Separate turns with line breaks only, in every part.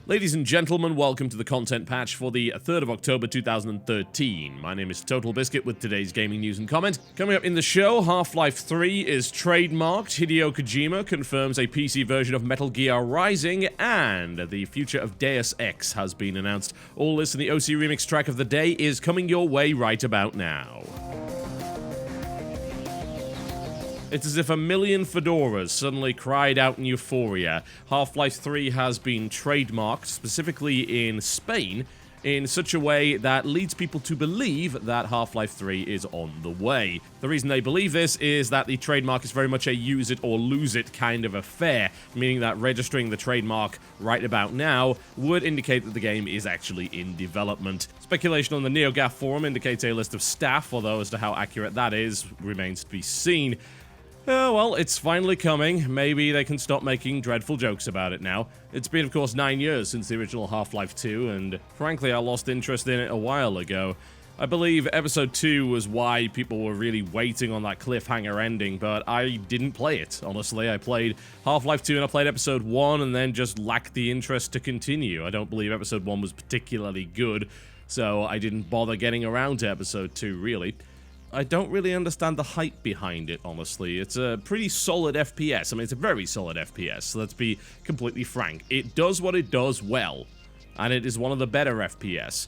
Ladies and gentlemen, welcome to the content patch for the 3rd of October 2013. My name is TotalBiscuit with today's gaming news and comment. Coming up in the show, Half-Life 3 is trademarked, Hideo Kojima confirms a PC version of Metal Gear Rising, and the future of Deus Ex has been announced. All this in the OC Remix track of the day is coming your way right about now. It's as if a million fedoras suddenly cried out in euphoria. Half-Life 3 has been trademarked, specifically in Spain, in such a way that leads people to believe that Half-Life 3 is on the way. The reason they believe this is that the trademark is very much a use it or lose it kind of affair, meaning that registering the trademark right about now would indicate that the game is actually in development. Speculation on the NeoGAF forum indicates a list of staff, although as to how accurate that is remains to be seen. Oh, well, it's finally coming. Maybe they can stop making dreadful jokes about it now. It's been, of course, 9 years since the original Half-Life 2, and frankly, I lost interest in it a while ago. I believe Episode 2 was why people were really waiting on that cliffhanger ending, but I didn't play it, honestly. I played Half-Life 2 and I played Episode 1 and then just lacked the interest to continue. I don't believe Episode 1 was particularly good, so I didn't bother getting around to Episode 2, really. I don't really understand the hype behind it, honestly. It's a pretty solid FPS. I mean, it's a very solid FPS, so let's be completely frank. It does what it does well, and it is one of the better FPS.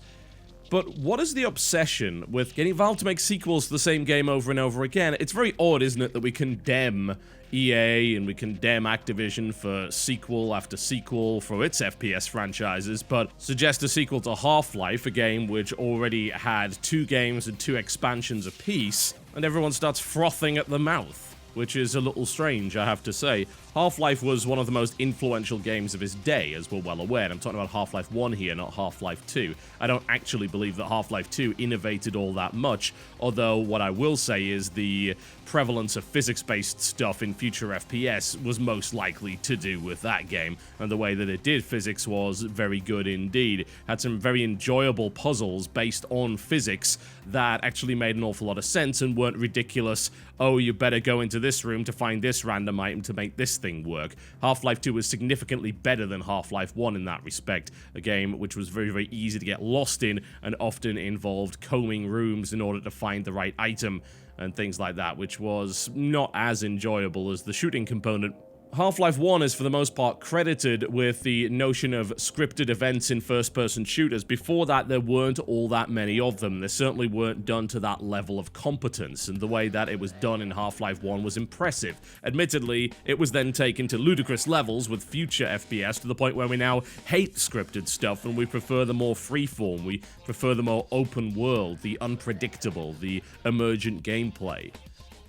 But what is the obsession with getting Valve to make sequels to the same game over and over again? It's very odd, isn't it, that we condemn EA and we condemn Activision for sequel after sequel for its FPS franchises, but suggest a sequel to Half-Life, a game which already had 2 games and 2 expansions apiece, and everyone starts frothing at the mouth, which is a little strange, I have to say. Half-Life was one of the most influential games of its day, as we're well aware, and I'm talking about Half-Life 1 here, not Half-Life 2. I don't actually believe that Half-Life 2 innovated all that much, although what I will say is the prevalence of physics-based stuff in future FPS was most likely to do with that game, and the way that it did physics was very good indeed. Had some very enjoyable puzzles based on physics that actually made an awful lot of sense and weren't ridiculous, oh, you better go into this room to find this random item to make this thing work. Half-Life 2 was significantly better than Half-Life 1 in that respect, a game which was very, very easy to get lost in and often involved combing rooms in order to find the right item and things like that, which was not as enjoyable as the shooting component. Half-Life 1 is for the most part credited with the notion of scripted events in first-person shooters. Before that, there weren't all that many of them. They certainly weren't done to that level of competence, and the way that it was done in Half-Life 1 was impressive. Admittedly, it was then taken to ludicrous levels with future FPS to the point where we now hate scripted stuff and we prefer the more freeform, we prefer the more open world, the unpredictable, the emergent gameplay.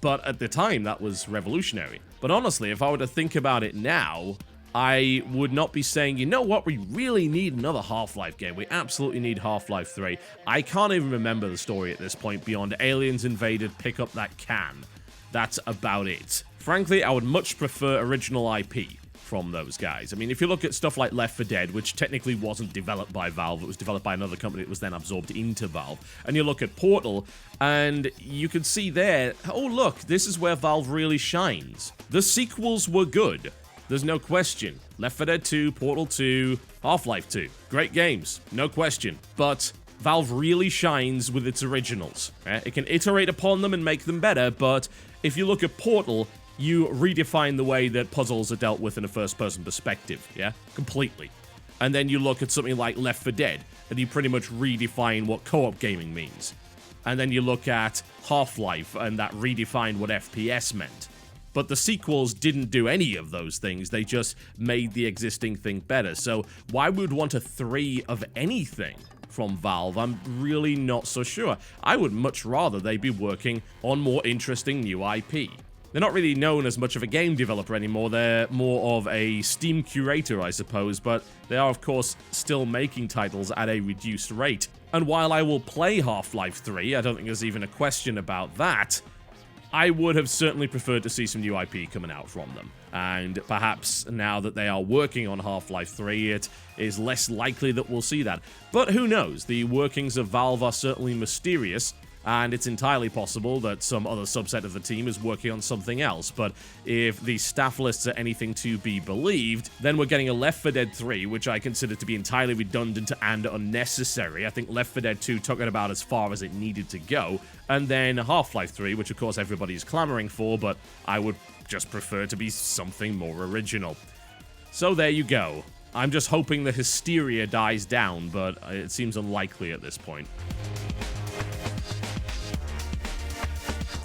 But at the time, that was revolutionary. But honestly, if I were to think about it now, I would not be saying, you know what, we really need another Half-Life game. We absolutely need Half-Life 3. I can't even remember the story at this point beyond aliens invaded, pick up that can. That's about it. Frankly, I would much prefer original IP from those guys. I mean, if you look at stuff like Left 4 Dead, which technically wasn't developed by Valve, it was developed by another company that was then absorbed into Valve, and you look at Portal, and you can see there, oh look, this is where Valve really shines. The sequels were good. There's no question. Left 4 Dead 2, Portal 2, Half-Life 2. Great games, no question. But Valve really shines with its originals. It can iterate upon them and make them better, but if you look at Portal, you redefine the way that puzzles are dealt with in a first-person perspective, yeah? Completely. And then you look at something like Left 4 Dead, and you pretty much redefine what co-op gaming means. And then you look at Half-Life, and that redefined what FPS meant. But the sequels didn't do any of those things, they just made the existing thing better. So why would want a 3 of anything from Valve? I'm really not so sure. I would much rather they be working on more interesting new IP. They're not really known as much of a game developer anymore, they're more of a Steam curator, I suppose, but they are, of course, still making titles at a reduced rate. And while I will play Half-Life 3, I don't think there's even a question about that, I would have certainly preferred to see some new IP coming out from them. And perhaps now that they are working on Half-Life 3, it is less likely that we'll see that. But who knows? The workings of Valve are certainly mysterious, and it's entirely possible that some other subset of the team is working on something else, but if the staff lists are anything to be believed, then we're getting a Left 4 Dead 3, which I consider to be entirely redundant and unnecessary. I think Left 4 Dead 2 took it about as far as it needed to go, and then Half-Life 3, which of course everybody's clamoring for, but I would just prefer to be something more original. So there you go. I'm just hoping the hysteria dies down, but it seems unlikely at this point.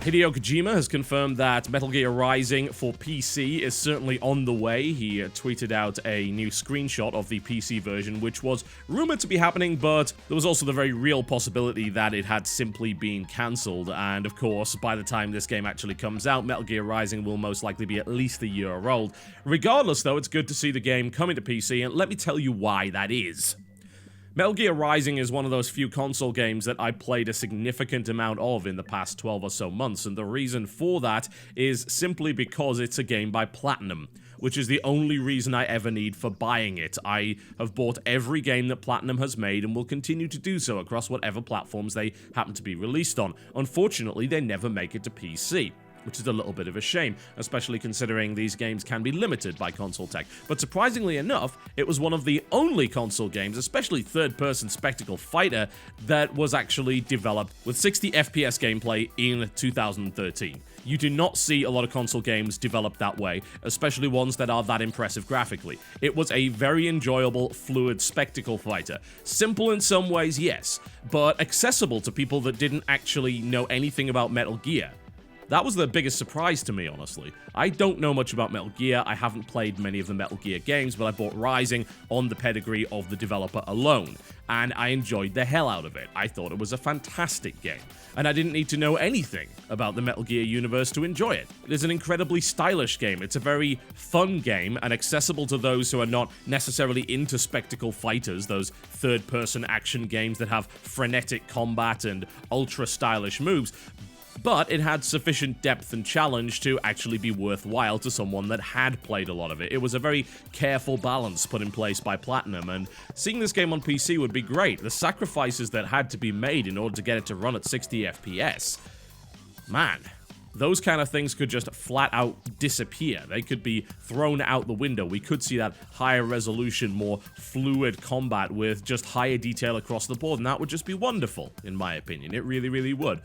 Hideo Kojima has confirmed that Metal Gear Rising for PC is certainly on the way. He tweeted out a new screenshot of the PC version, which was rumored to be happening, but there was also the very real possibility that it had simply been cancelled. And of course, by the time this game actually comes out, Metal Gear Rising will most likely be at least a year old. Regardless, though, it's good to see the game coming to PC, and let me tell you why that is. Metal Gear Rising is one of those few console games that I played a significant amount of in the past 12 or so months, and the reason for that is simply because it's a game by Platinum, which is the only reason I ever need for buying it. I have bought every game that Platinum has made and will continue to do so across whatever platforms they happen to be released on. Unfortunately, they never make it to PC, which is a little bit of a shame, especially considering these games can be limited by console tech. But surprisingly enough, it was one of the only console games, especially third-person spectacle fighter, that was actually developed with 60 FPS gameplay in 2013. You do not see a lot of console games developed that way, especially ones that are that impressive graphically. It was a very enjoyable, fluid spectacle fighter. Simple in some ways, yes, but accessible to people that didn't actually know anything about Metal Gear. That was the biggest surprise to me, honestly. I don't know much about Metal Gear, I haven't played many of the Metal Gear games, but I bought Rising on the pedigree of the developer alone, and I enjoyed the hell out of it. I thought it was a fantastic game, and I didn't need to know anything about the Metal Gear universe to enjoy it. It is an incredibly stylish game, it's a very fun game, and accessible to those who are not necessarily into spectacle fighters, those third-person action games that have frenetic combat and ultra-stylish moves, but it had sufficient depth and challenge to actually be worthwhile to someone that had played a lot of it. It was a very careful balance put in place by Platinum, and seeing this game on PC would be great. The sacrifices that had to be made in order to get it to run at 60 FPS, man, those kind of things could just flat out disappear. They could be thrown out the window. We could see that higher resolution, more fluid combat with just higher detail across the board, and that would just be wonderful, in my opinion. It really, really would.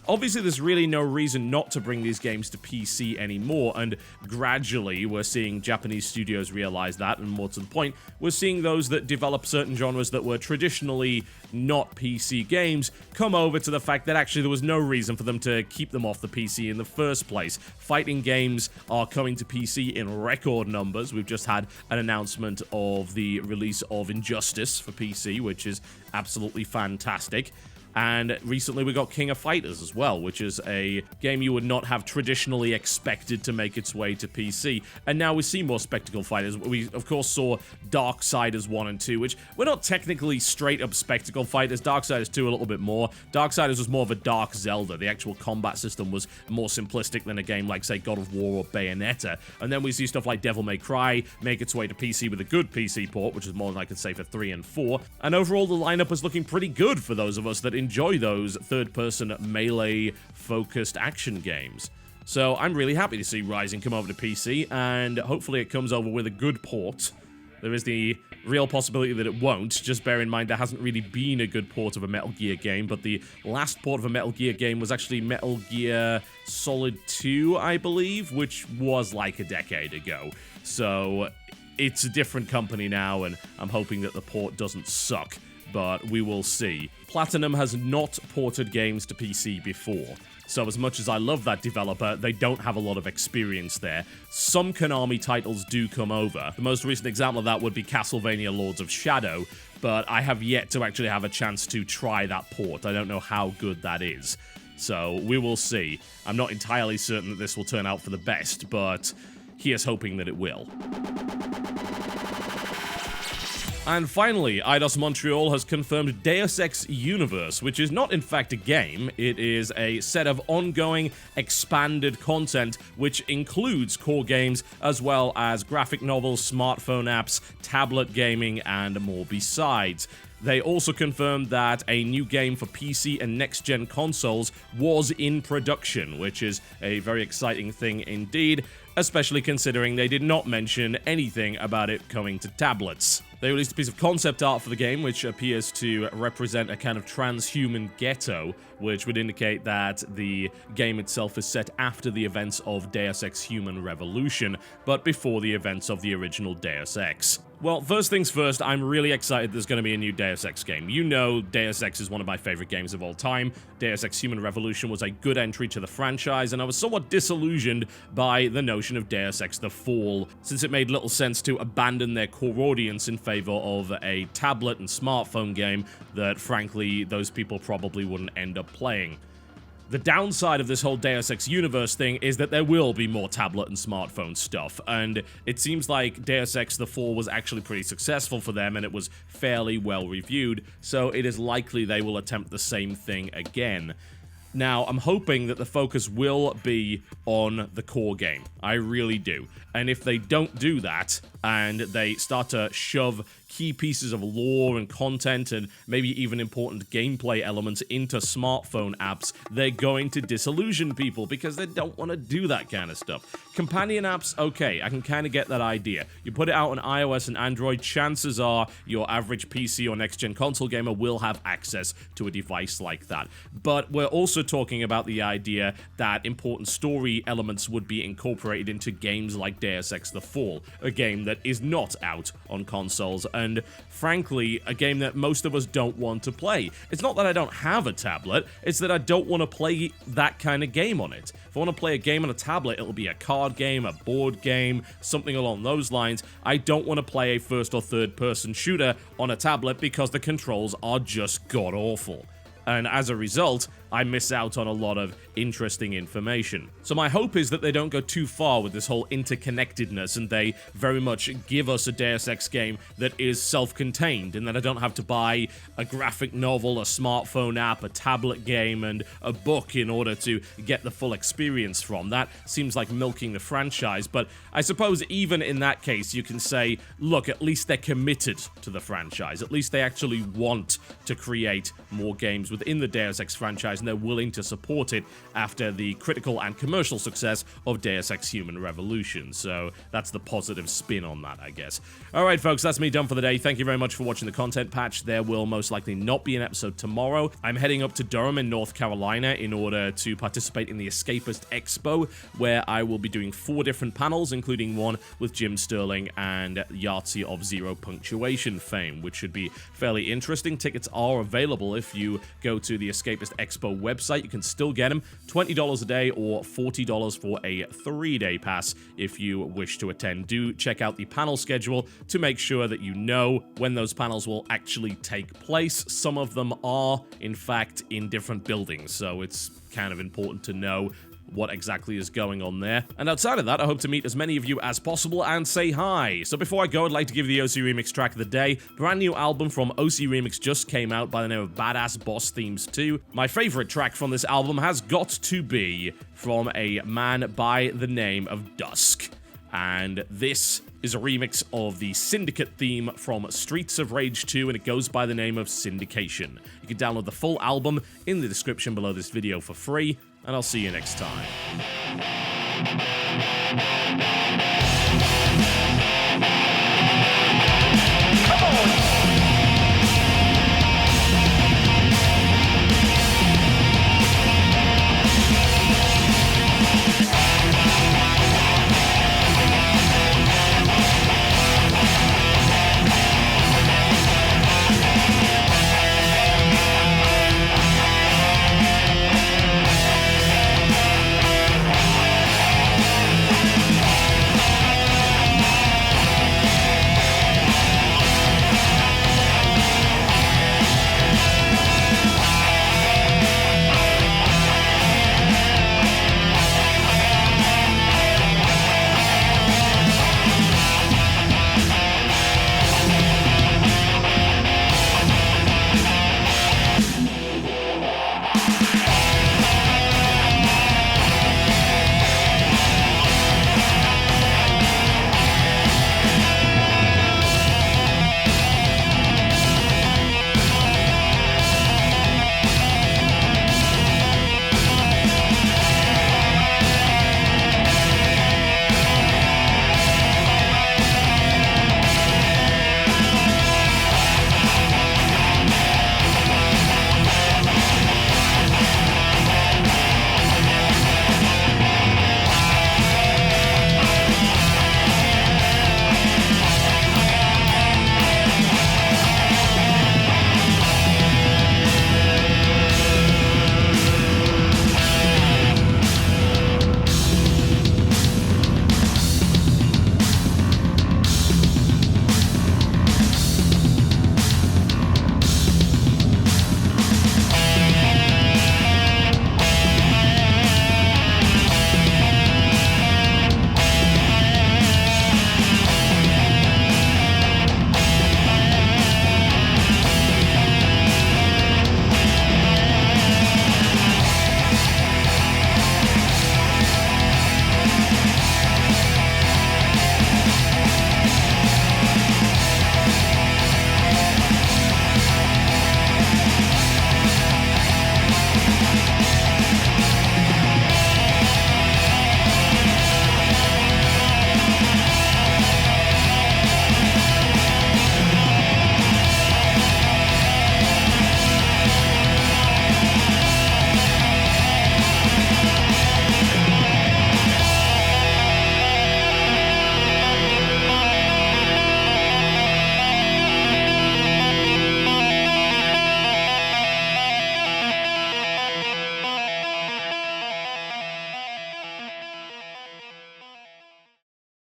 Obviously, there's really no reason not to bring these games to PC anymore, and gradually we're seeing Japanese studios realize that, and more to the point, we're seeing those that develop certain genres that were traditionally not PC games come over to the fact that actually there was no reason for them to keep them off the PC in the first place. Fighting games are coming to PC in record numbers. We've just had an announcement of the release of Injustice for PC, which is absolutely fantastic. And recently we got King of Fighters as well, which is a game you would not have traditionally expected to make its way to PC. And now we see more spectacle fighters. We, of course, saw Darksiders 1 and 2, which were not technically straight-up spectacle fighters. Darksiders 2 a little bit more. Darksiders was more of a Dark Zelda. The actual combat system was more simplistic than a game like, say, God of War or Bayonetta. And then we see stuff like Devil May Cry make its way to PC with a good PC port, which is more than I could say for 3 and 4. And overall, the lineup is looking pretty good for those of us that enjoy those third-person melee-focused action games. So I'm really happy to see Rising come over to PC, and hopefully it comes over with a good port. There is the real possibility that it won't. Just bear in mind there hasn't really been a good port of a Metal Gear game, but the last port of a Metal Gear game was actually Metal Gear Solid 2, I believe, which was like a decade ago. So it's a different company now, and I'm hoping that the port doesn't suck, but we will see. Platinum has not ported games to PC before, so as much as I love that developer, they don't have a lot of experience there. Some Konami titles do come over. The most recent example of that would be Castlevania Lords of Shadow, but I have yet to actually have a chance to try that port. I don't know how good that is, so we will see. I'm not entirely certain that this will turn out for the best, but here's hoping that it will. And finally, Eidos Montreal has confirmed Deus Ex Universe, which is not in fact a game, it is a set of ongoing, expanded content which includes core games as well as graphic novels, smartphone apps, tablet gaming, and more besides. They also confirmed that a new game for PC and next-gen consoles was in production, which is a very exciting thing indeed, especially considering they did not mention anything about it coming to tablets. They released a piece of concept art for the game, which appears to represent a kind of transhuman ghetto, which would indicate that the game itself is set after the events of Deus Ex Human Revolution, but before the events of the original Deus Ex. Well, first things first, I'm really excited there's going to be a new Deus Ex game. You know Deus Ex is one of my favorite games of all time. Deus Ex Human Revolution was a good entry to the franchise, and I was somewhat disillusioned by the notion of Deus Ex The Fall, since it made little sense to abandon their core audience in favor of a tablet and smartphone game that, frankly, those people probably wouldn't end up playing. The downside of this whole Deus Ex universe thing is that there will be more tablet and smartphone stuff, and it seems like Deus Ex The Fall was actually pretty successful for them, and it was fairly well reviewed, so it is likely they will attempt the same thing again. Now, I'm hoping that the focus will be on the core game. I really do. And if they don't do that, and they start to shove key pieces of lore and content and maybe even important gameplay elements into smartphone apps, they're going to disillusion people because they don't want to do that kind of stuff. Companion apps, okay, I can kind of get that idea. You put it out on iOS and Android, chances are your average PC or next-gen console gamer will have access to a device like that. But we're also talking about the idea that important story elements would be incorporated into games like Deus Ex The Fall, a game that is not out on consoles, and frankly, a game that most of us don't want to play. It's not that I don't have a tablet, it's that I don't want to play that kind of game on it. If I want to play a game on a tablet, it'll be a card game, a board game, something along those lines. I don't want to play a first or third person shooter on a tablet because the controls are just god-awful. And as a result, I miss out on a lot of interesting information. So my hope is that they don't go too far with this whole interconnectedness, and they very much give us a Deus Ex game that is self-contained, and that I don't have to buy a graphic novel, a smartphone app, a tablet game, and a book in order to get the full experience from. That seems like milking the franchise, but I suppose even in that case, you can say, look, at least they're committed to the franchise. At least they actually want to create more games within the Deus Ex franchise, and they're willing to support it after the critical and commercial success of Deus Ex Human Revolution. So that's the positive spin on that, I guess. Alright folks, that's me done for the day. Thank you very much for watching the content patch. There will most likely not be an episode tomorrow. I'm heading up to Durham in North Carolina in order to participate in the Escapist Expo, where I will be doing 4 different panels, including one with Jim Sterling and Yahtzee of Zero Punctuation fame, which should be fairly interesting. Tickets are available if you go to the Escapist Expo website. You can still get them, $20 a day or $40 for a 3-day pass if you wish to attend. Do check out the panel schedule to make sure that you know when those panels will actually take place. Some of them are, in fact, in different buildings, so it's kind of important to know what exactly is going on there. And outside of that, I hope to meet as many of you as possible and say hi. So before I go, I'd like to give the OC Remix track of the day. Brand new album from OC Remix just came out by the name of Badass Boss Themes 2. My favorite track from this album has got to be from a man by the name of DusK. And this is a remix of the Syndicate theme from Streets of Rage 2, and it goes by the name of Syndication. You can download the full album in the description below this video for free, and I'll see you next time.